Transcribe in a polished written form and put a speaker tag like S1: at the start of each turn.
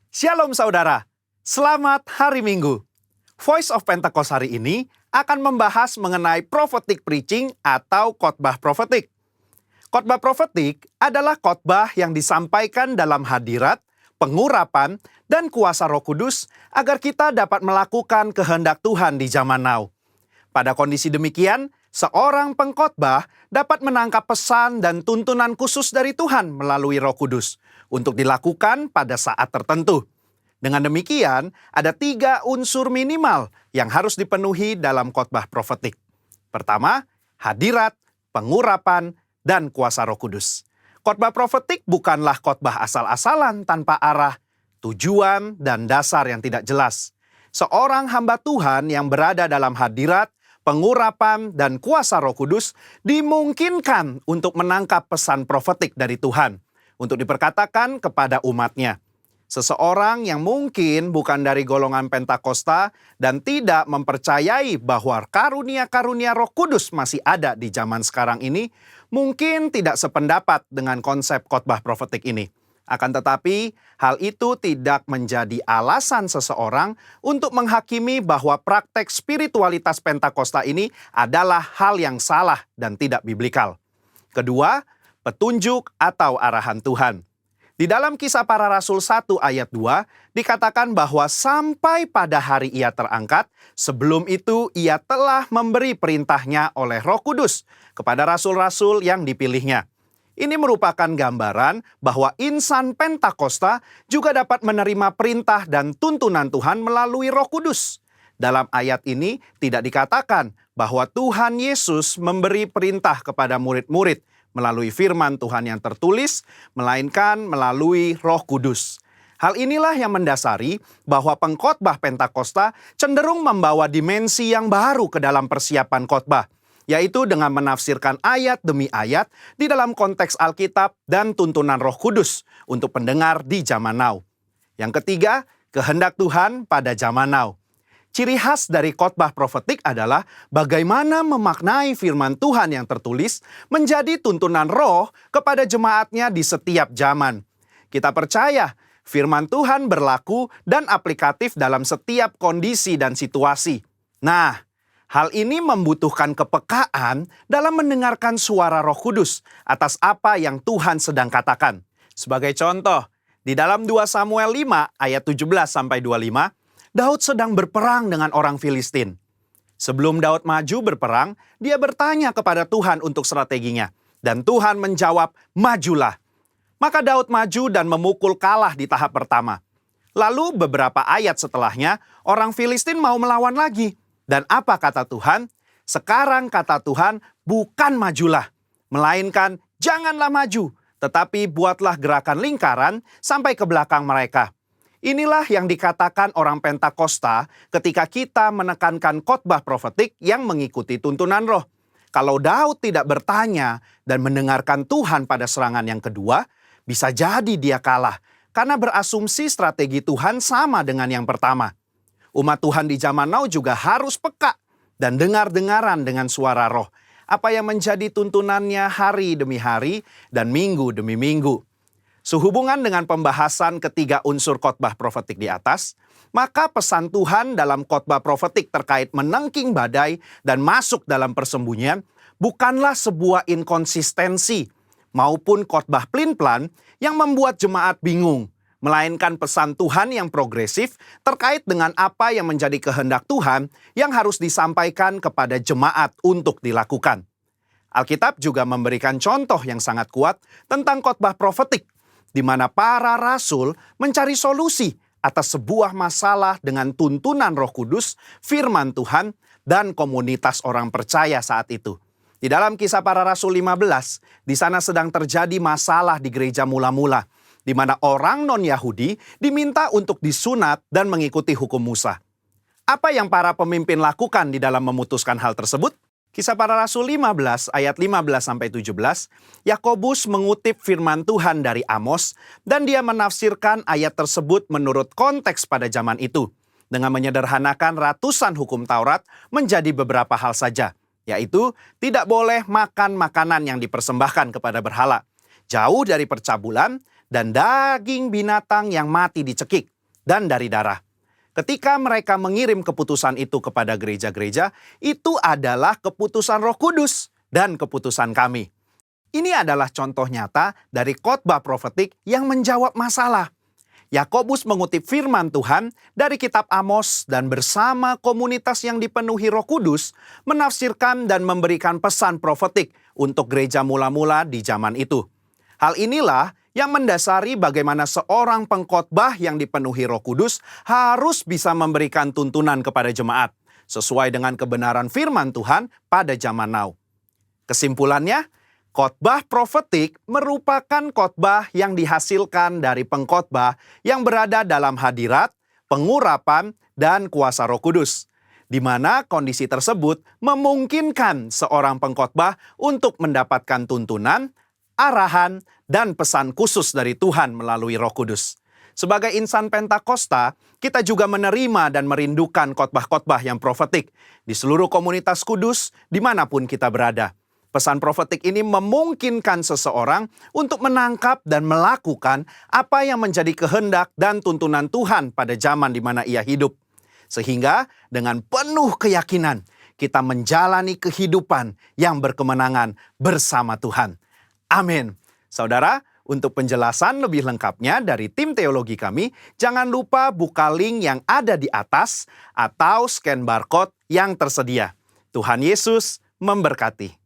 S1: Shalom saudara, selamat hari Minggu. Voice of Pentecost hari ini akan membahas mengenai prophetic preaching atau khotbah profetik. Khotbah profetik adalah khotbah yang disampaikan dalam hadirat, pengurapan, dan kuasa Roh Kudus agar kita dapat melakukan kehendak Tuhan di zaman now. Pada kondisi demikian, seorang pengkhotbah dapat menangkap pesan dan tuntunan khusus dari Tuhan melalui Roh Kudus untuk dilakukan pada saat tertentu. Dengan demikian, ada 3 unsur minimal yang harus dipenuhi dalam khotbah profetik. Pertama, hadirat, pengurapan, dan kuasa Roh Kudus. Khotbah profetik bukanlah khotbah asal-asalan tanpa arah, tujuan, dan dasar yang tidak jelas. Seorang hamba Tuhan yang berada dalam hadirat, pengurapan, dan kuasa Roh Kudus dimungkinkan untuk menangkap pesan profetik dari Tuhan untuk diperkatakan kepada umatnya. Seseorang yang mungkin bukan dari golongan Pentakosta dan tidak mempercayai bahwa karunia-karunia Roh Kudus masih ada di zaman sekarang ini, mungkin tidak sependapat dengan konsep khotbah profetik ini. Akan tetapi, hal itu tidak menjadi alasan seseorang untuk menghakimi bahwa praktek spiritualitas Pentakosta ini adalah hal yang salah dan tidak biblikal. Kedua, petunjuk atau arahan Tuhan. Di dalam Kisah Para Rasul 1 ayat 2, dikatakan bahwa sampai pada hari ia terangkat, sebelum itu ia telah memberi perintahnya oleh Roh Kudus kepada rasul-rasul yang dipilihnya. Ini merupakan gambaran bahwa insan Pentakosta juga dapat menerima perintah dan tuntunan Tuhan melalui Roh Kudus. Dalam ayat ini tidak dikatakan bahwa Tuhan Yesus memberi perintah kepada murid-murid melalui firman Tuhan yang tertulis, melainkan melalui Roh Kudus. Hal inilah yang mendasari bahwa pengkhotbah Pentakosta cenderung membawa dimensi yang baru ke dalam persiapan khotbah, yaitu dengan menafsirkan ayat demi ayat di dalam konteks Alkitab dan tuntunan Roh Kudus untuk pendengar di zaman now. Yang ketiga, kehendak Tuhan pada zaman now. Ciri khas dari khotbah profetik adalah bagaimana memaknai firman Tuhan yang tertulis menjadi tuntunan roh kepada jemaatnya di setiap zaman. Kita percaya firman Tuhan berlaku dan aplikatif dalam setiap kondisi dan situasi. Nah, hal ini membutuhkan kepekaan dalam mendengarkan suara Roh Kudus atas apa yang Tuhan sedang katakan. Sebagai contoh, di dalam 2 Samuel 5 ayat 17-25, Daud sedang berperang dengan orang Filistin. Sebelum Daud maju berperang, dia bertanya kepada Tuhan untuk strateginya. Dan Tuhan menjawab, majulah. Maka Daud maju dan memukul kalah di tahap pertama. Lalu beberapa ayat setelahnya, orang Filistin mau melawan lagi. Dan apa kata Tuhan? Sekarang kata Tuhan, bukan majulah, melainkan janganlah maju, tetapi buatlah gerakan lingkaran sampai ke belakang mereka. Inilah yang dikatakan orang Pentakosta ketika kita menekankan khotbah profetik yang mengikuti tuntunan roh. Kalau Daud tidak bertanya dan mendengarkan Tuhan pada serangan yang kedua, bisa jadi dia kalah karena berasumsi strategi Tuhan sama dengan yang pertama. Umat Tuhan di zaman now juga harus peka dan dengar-dengaran dengan suara roh. Apa yang menjadi tuntunannya hari demi hari dan minggu demi minggu. Sehubungan dengan pembahasan ketiga unsur khotbah profetik di atas, maka pesan Tuhan dalam khotbah profetik terkait menengking badai dan masuk dalam persembunyian bukanlah sebuah inkonsistensi maupun khotbah plin-plan yang membuat jemaat bingung, melainkan pesan Tuhan yang progresif terkait dengan apa yang menjadi kehendak Tuhan yang harus disampaikan kepada jemaat untuk dilakukan. Alkitab juga memberikan contoh yang sangat kuat tentang khotbah profetik, di mana para rasul mencari solusi atas sebuah masalah dengan tuntunan Roh Kudus, firman Tuhan, dan komunitas orang percaya saat itu. Di dalam Kisah Para Rasul 15, di sana sedang terjadi masalah di gereja mula-mula, di mana orang non-Yahudi diminta untuk disunat dan mengikuti hukum Musa. Apa yang para pemimpin lakukan di dalam memutuskan hal tersebut? Kisah Para Rasul 15 ayat 15-17, Yakobus mengutip firman Tuhan dari Amos dan dia menafsirkan ayat tersebut menurut konteks pada zaman itu dengan menyederhanakan ratusan hukum Taurat menjadi beberapa hal saja, yaitu tidak boleh makan makanan yang dipersembahkan kepada berhala, jauh dari percabulan dan daging binatang yang mati dicekik, dan dari darah. Ketika mereka mengirim keputusan itu kepada gereja-gereja, itu adalah keputusan Roh Kudus dan keputusan kami. Ini adalah contoh nyata dari khotbah profetik yang menjawab masalah. Yakobus mengutip firman Tuhan dari kitab Amos dan bersama komunitas yang dipenuhi Roh Kudus menafsirkan dan memberikan pesan profetik untuk gereja mula-mula di zaman itu. Hal inilah yang mendasari bagaimana seorang pengkhotbah yang dipenuhi Roh Kudus harus bisa memberikan tuntunan kepada jemaat sesuai dengan kebenaran firman Tuhan pada zaman now. Kesimpulannya, khotbah profetik merupakan khotbah yang dihasilkan dari pengkhotbah yang berada dalam hadirat, pengurapan, dan kuasa Roh Kudus, di mana kondisi tersebut memungkinkan seorang pengkhotbah untuk mendapatkan tuntunan, arahan, dan pesan khusus dari Tuhan melalui Roh Kudus. Sebagai insan Pentakosta, kita juga menerima dan merindukan khotbah-khotbah yang profetik di seluruh komunitas kudus dimanapun kita berada. Pesan profetik ini memungkinkan seseorang untuk menangkap dan melakukan apa yang menjadi kehendak dan tuntunan Tuhan pada zaman di mana ia hidup. Sehingga dengan penuh keyakinan kita menjalani kehidupan yang berkemenangan bersama Tuhan. Amin. Saudara, untuk penjelasan lebih lengkapnya dari tim teologi kami, jangan lupa buka link yang ada di atas atau scan barcode yang tersedia. Tuhan Yesus memberkati.